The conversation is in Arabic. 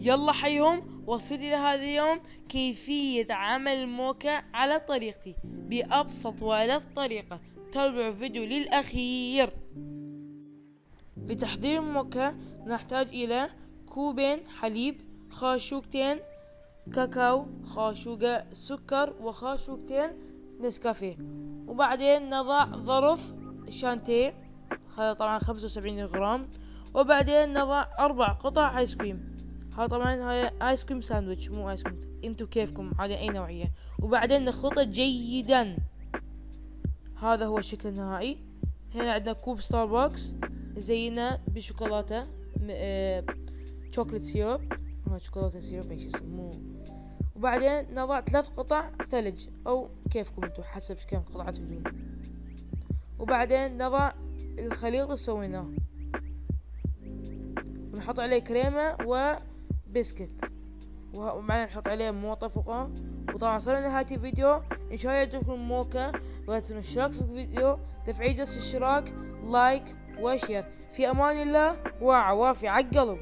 يلا حيهم، وصفتي لهذا اليوم كيفية عمل موكا على طريقتي بأبسط وألذ طريقة. تابعوا الفيديو للأخير. لتحضير الموكا نحتاج إلى كوبين حليب، خاشوقتين كاكاو، خاشوقة سكر، وخاشوقتين نسكافيه. وبعدين نضع ظرف شانتيه، هذا طبعا 75 غرام. وبعدين نضع 4 قطع آيس كريم، هذا طبعا هاي آيس كريم ساندويتش مو آيس كريم، انتو كيفكم على أي نوعية. وبعدين نخلطه جيدا. هذا هو الشكل النهائي. هنا عندنا كوب ستاربكس زينا بشوكولاتة شوكولات سيروب، ها شوكولاتة سيروب ايش يسموه. وبعدين نضع 3 قطع ثلج او كيفكم انتو حسب كم قطعة تبون. وبعدين نضع الخليط اللي سويناه ونحط عليه كريمة وبسكت، وبعدين نحط عليه موطة فوقه. وطبعا صار نهاية الفيديو. ان شاء الله يعجبكم الموكا، ولا تنسوا الاشتراك في الفيديو، تفعيل جرس الاشتراك، لايك وشير. في امان الله وعوافي عالقلب.